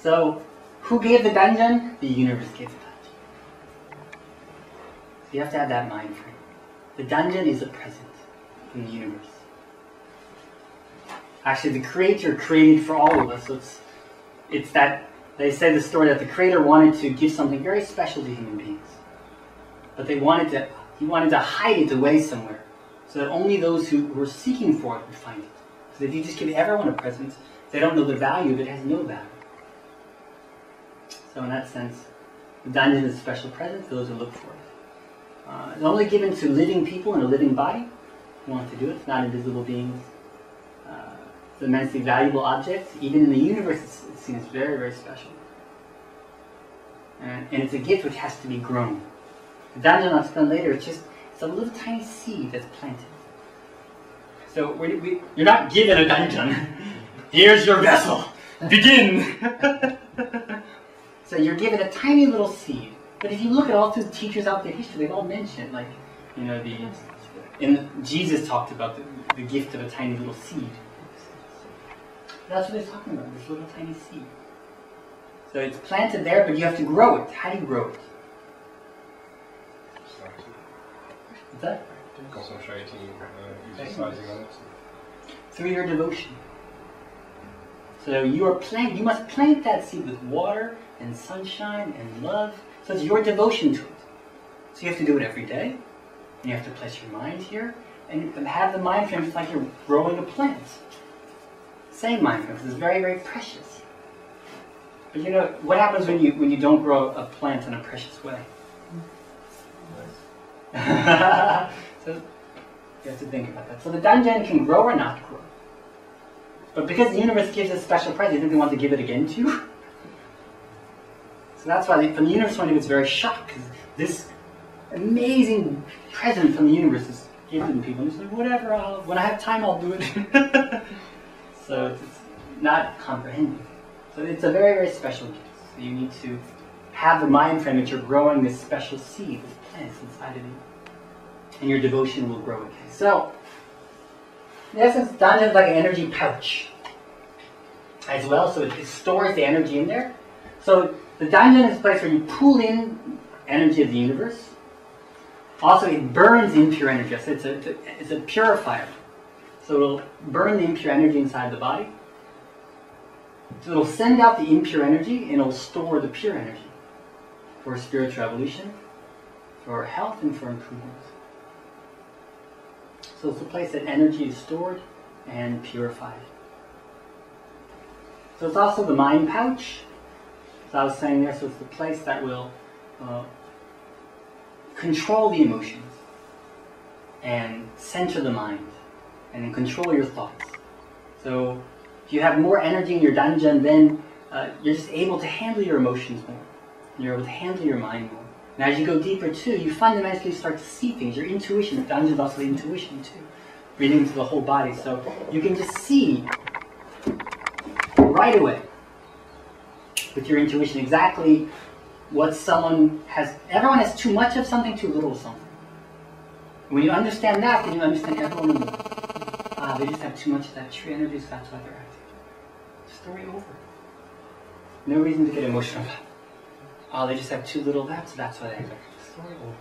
So, who gave the Danjeon? The universe gave the Danjeon. So you have to have that mind frame. The Danjeon is a present from the universe. Actually, the Creator created for all of us. So it's that, they say the story that the Creator wanted to give something very special to human beings. But he wanted to hide it away somewhere, so that only those who were seeking for it would find it. Because if you just give everyone a present, they don't know the value of it, it has no value. So in that sense, the Danjeon is a special present for those who look for it. It's only given to living people in a living body who want to do it. It's not invisible beings. It's an immensely valuable object. Even in the universe, it's seen as very, very special. And it's a gift which has to be grown. The Danjeon, I'll explain later, it's a little tiny seed that's planted. So you're not given a Danjeon. Here's your vessel. Begin. So you're given a tiny little seed. But if you look at all through the teachers out there in history, they've all mentioned, like, you know, Jesus talked about the gift of a tiny little seed. That's what they're talking about, this little tiny seed. So it's planted there, but you have to grow it. How do you grow it? What's that? Concentrating, exercising on it. Through your devotion. So you must plant that seed with water and sunshine and love. So it's your devotion to it. So you have to do it every day. And you have to place your mind here and have the mind frame just like you're growing a plant. Same mind frame, because it's very, very precious. But you know, what happens when you don't grow a plant in a precious way? So you have to think about that. So the Danjeon can grow or not grow. But because the universe gives us special present, you think they want to give it again to you? So that's why from the universe point of view, it's very shocked, because this amazing present from the universe is given to people. And it's like, whatever, when I have time, I'll do it. So it's not comprehending. So it's a very, very special gift. So you need to have the mind frame that you're growing this special seed, this plant inside of you. And your devotion will grow again. So, in essence, Danjeon is like an energy pouch as well. So it stores the energy in there. So the Danjeon is a place where you pull in energy of the universe. Also, it burns impure energy. So it's a purifier. So it'll burn the impure energy inside the body. So it'll send out the impure energy and it'll store the pure energy for spiritual evolution, for health, and for improvement. So it's a place that energy is stored and purified. So it's also the mind pouch. So I was saying there, so it's the place that will control the emotions and center the mind and then control your thoughts. So if you have more energy in your Danjeon, then you're just able to handle your emotions more. You're able to handle your mind more. And as you go deeper too, you fundamentally start to see things. Your intuition, the Danjeon is also intuition too, reading into the whole body. So you can just see right away with your intuition exactly what someone has. Everyone has too much of something, too little of something. When you understand that, then you understand everyone in the world. They just have too much of that true energy, so that's why they're acting. Story over. No reason to get emotional about it. They just have too little of that, so that's why they're acting. Story over.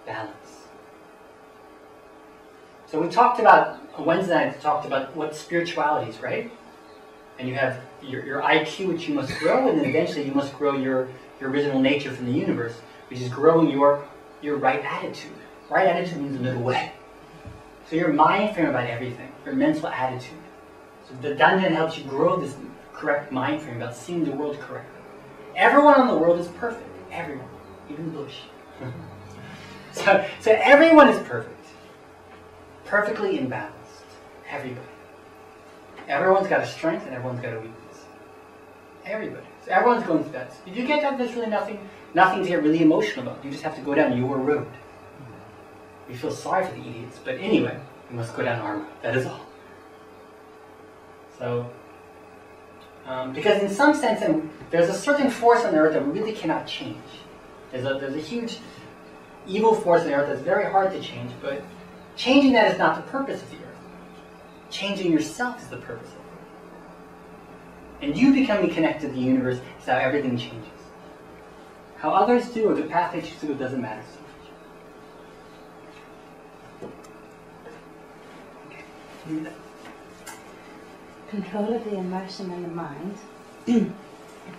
Balance. So we talked about, Wednesday night, we talked about what spirituality is, right? And you have your IQ, which you must grow, and then eventually you must grow your original nature from the universe, which is growing your right attitude. Right attitude means the middle way. So your mind frame about everything, your mental attitude. So the Danjeon helps you grow this correct mind frame about seeing the world correctly. Everyone in the world is perfect. Everyone. Even Bush. So everyone is perfect. Perfectly imbalanced. Everybody. Everyone's got a strength and everyone's got a weakness. Everybody. So everyone's going through that. If you get that, there's really nothing to get really emotional about. You just have to go down your road. We feel sorry for the idiots, but anyway, we must go down our road. That is all. So, because in some sense, there's a certain force on the earth that we really cannot change. There's a huge evil force on the earth that's very hard to change, but changing that is not the purpose of the earth. Changing yourself is the purpose of And you becoming connected to the universe is how everything changes. How others do, or the path they choose to go, doesn't matter so much. Okay. Do that. Control of the emotion and the mind. The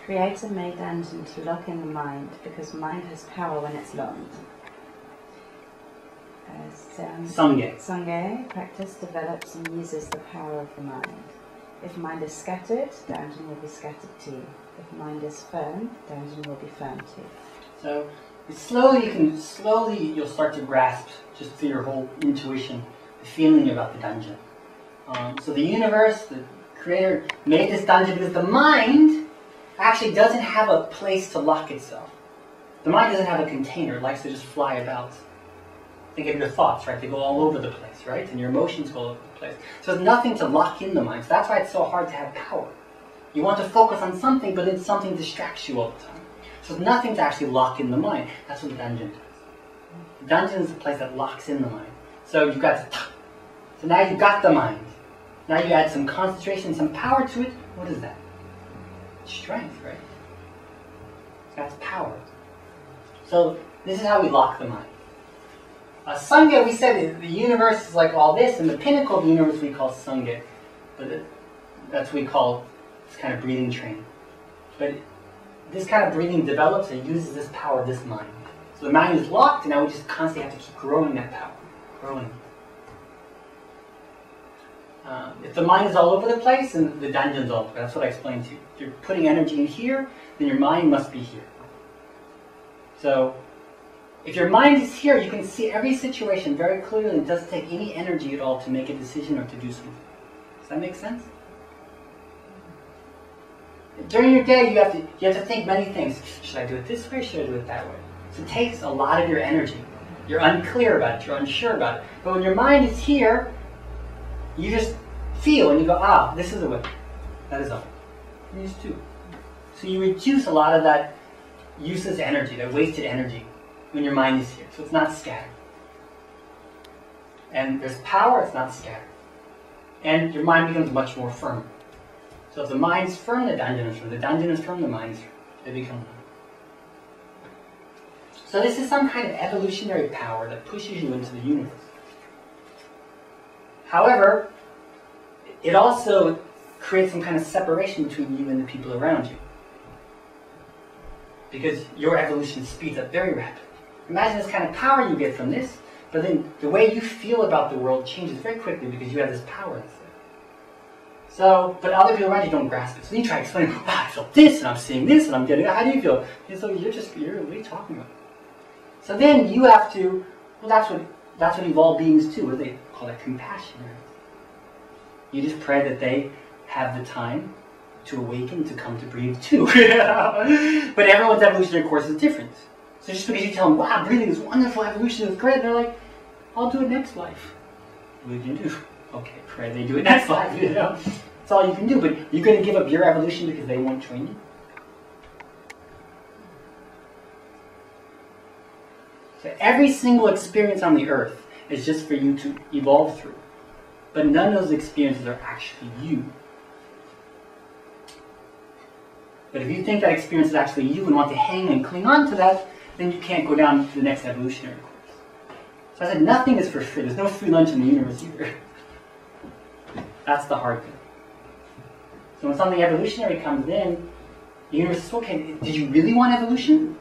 Creator made Danjeon to lock in the mind because mind has power when it's locked. Sangye practice develops and uses the power of the mind. If mind is scattered, Danjeon will be scattered too. If mind is firm, Danjeon will be firm too. So you'll start to grasp, just through your whole intuition, the feeling about the Danjeon. So the universe, the Creator, made this Danjeon because the mind actually doesn't have a place to lock itself. The mind doesn't have a container. It likes to just fly about. Think of your thoughts, right? They go all over the place, right? And your emotions go all over the place. So there's nothing to lock in the mind. So that's why it's so hard to have power. You want to focus on something, but then something distracts you all the time. So there's nothing to actually lock in the mind. That's what the Danjeon does. The Danjeon is the place that locks in the mind. So you've got to, so now you've got the mind. Now you add some concentration, some power to it. What is that? Strength, right? That's power. So this is how we lock the mind. Sangye, we said the universe is like all this, and the pinnacle of the universe we call Sangye. But that's what we call this kind of breathing training. But this kind of breathing develops and uses this power, this mind. So the mind is locked, and now we just constantly have to keep growing that power. Growing. If the mind is all over the place, then the Danjeon's all over. That's what I explained to you. If you're putting energy in here, then your mind must be here. So if your mind is here, you can see every situation very clearly, and it doesn't take any energy at all to make a decision or to do something. Does that make sense? During your day, you have to think many things. Should I do it this way or should I do it that way? So it takes a lot of your energy. You're unclear about it, you're unsure about it. But when your mind is here, you just feel and you go, ah, this is the way. That is all. You just do. So you reduce a lot of that useless energy, that wasted energy, when your mind is here. So it's not scattered. And there's power, it's not scattered. And your mind becomes much more firm. So if the mind's firm, the Danjeon is firm. The Danjeon is firm, the mind is firm. They become one. So this is some kind of evolutionary power that pushes you into the universe. However, it also creates some kind of separation between you and the people around you. Because your evolution speeds up very rapidly. Imagine this kind of power you get from this, but then the way you feel about the world changes very quickly because you have this power that's there. So, but other people around you don't grasp it. So you try to explain, wow, I felt this, and I'm seeing this, and I'm getting it. How do you feel? And so what are you talking about? So then you have to, well, that's what evolved beings do. What do they call that? Compassion, right? You just pray that they have the time to awaken, to come to breathe too. But everyone's evolutionary course is different. So just because you tell them, wow, breathing is wonderful, evolution is great, they're like, I'll do it next life. What can you do? Okay, pray they do it next life, you know? That's all you can do, but you're going to give up your evolution because they won't train you? So every single experience on the earth is just for you to evolve through. But none of those experiences are actually you. But if you think that experience is actually you and want to hang and cling on to that, then you can't go down to the next evolutionary course. So I said nothing is for free. There's no free lunch in the universe either. That's the hard thing. So when something evolutionary comes in, the universe says, okay, did you really want evolution?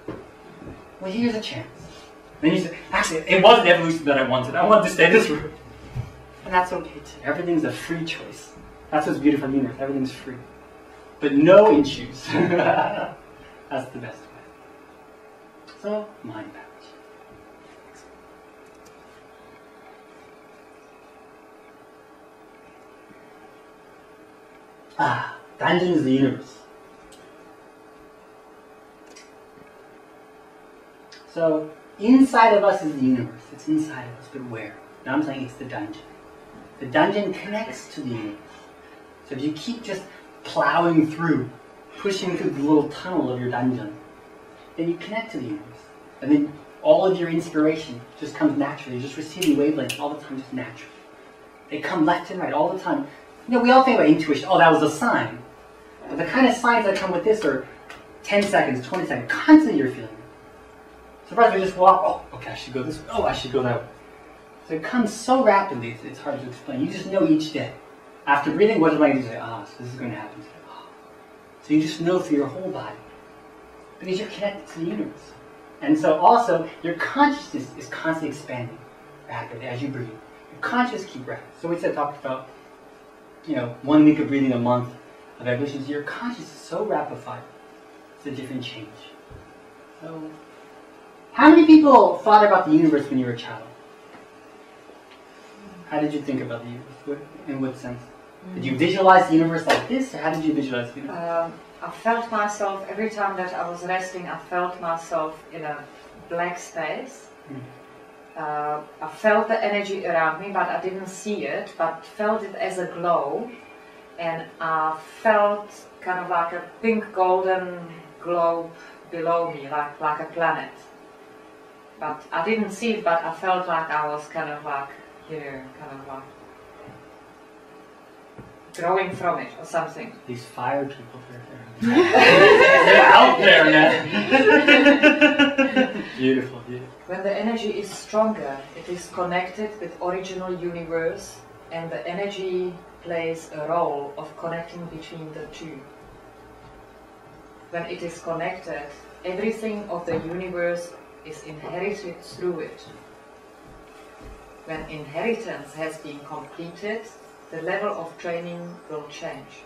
Well, here's a chance. Then you say, actually, it wasn't evolution that I wanted. I wanted to stay this route. And that's okay too. Everything's a free choice. That's what's beautiful in the universe. Everything's free. But no issues. That's the best way. So, mind powers. Danjeon is the universe. So, inside of us is the universe. It's inside of us, but where? Now I'm saying it's the Danjeon. The Danjeon connects to the universe. So if you keep just plowing through, pushing through the little tunnel of your Danjeon, then you connect to the universe. And then all of your inspiration just comes naturally. You're just receiving wavelengths all the time, just naturally. They come left and right all the time. You know, we all think about intuition. Oh, that was a sign. But the kind of signs that come with this are 10 seconds, 20 seconds, constantly you're feeling it. Sometimes we just walk, oh, okay, I should go this way, oh, I should go that way. So it comes so rapidly, it's hard to explain. You just know each day. After breathing, what am I going to say? So this is going to happen today. So you just know through your whole body. Because you're connected to the universe. And so also, your consciousness is constantly expanding rapidly as you breathe. Your consciousness keeps rapid. So we talked about, 1 week of breathing, a month of evolution. So your consciousness is so rapidified. It's a different change. So, how many people thought about the universe when you were a child? How did you think about the universe? In what sense? Did you visualize the universe like this, or how did you visualize the universe? I felt myself, every time that I was resting, I felt myself in a black space. I felt the energy around me, but I didn't see it, but felt it as a glow. And I felt kind of like a pink golden globe below me, like a planet. But I didn't see it, but I felt like I was kind of like here, kind of like growing from it or something. These fire people, they're out there, man. Beautiful, beautiful. When the energy is stronger, it is connected with original universe, and the energy plays a role of connecting between the two. When it is connected, everything of the universe is inherited through it. When inheritance has been completed, the level of training will change.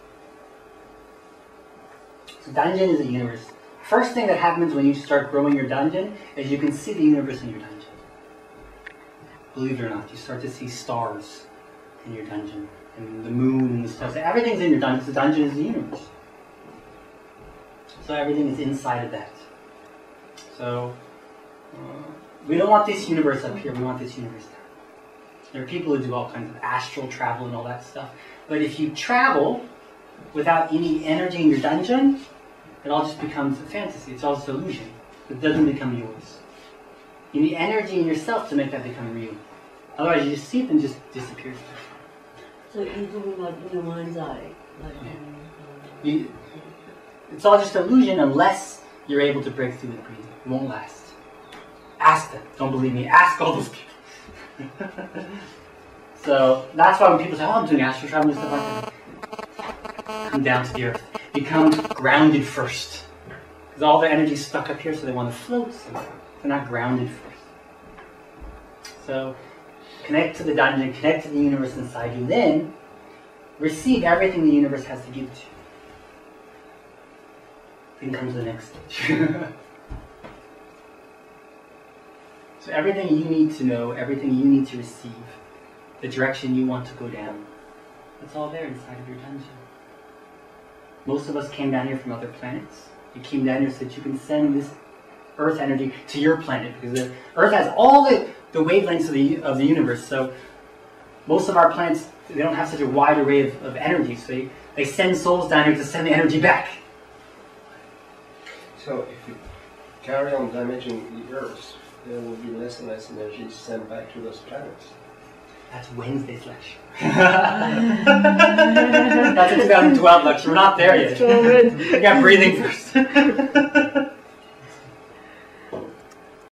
So Danjeon is a universe. First thing that happens when you start growing your Danjeon is you can see the universe in your Danjeon. Believe it or not, you start to see stars in your Danjeon, and the moon and the stars. Everything's in your Danjeon. The Danjeon is the universe. So everything is inside of that. So we don't want this universe up here, we want this universe down. There are people who do all kinds of astral travel and all that stuff. But if you travel without any energy in your Danjeon, it all just becomes a fantasy. It's all just illusion. It doesn't become yours. You need energy in yourself to make that become real. Otherwise you just see it and it just disappears. So you're talking like in your mind's eye? It's all just illusion unless you're able to break through the breathing. It won't last. Ask them. Don't believe me. Ask all those people. So that's why when people say, oh, I'm doing astral travel and stuff like that, come down to the earth. Become grounded first. Because all the energy is stuck up here, so they want to float somewhere. They're not grounded first. So connect to the Danjeon, connect to the universe inside you, then receive everything the universe has to give to you. Then comes the next stage. So everything you need to know, everything you need to receive, the direction you want to go down, it's all there inside of your Danjeon. Most of us came down here from other planets. You came down here so that you can send this Earth energy to your planet, because the Earth has all the wavelengths of the universe. So most of our planets, they don't have such a wide array of energy, so they send souls down here to send the energy back. So if you carry on damaging the Earth, there will be less and less energy sent back to those planets. That's Wednesday's lecture. That's a 2012 lecture. We're not there yet. We got breathing first.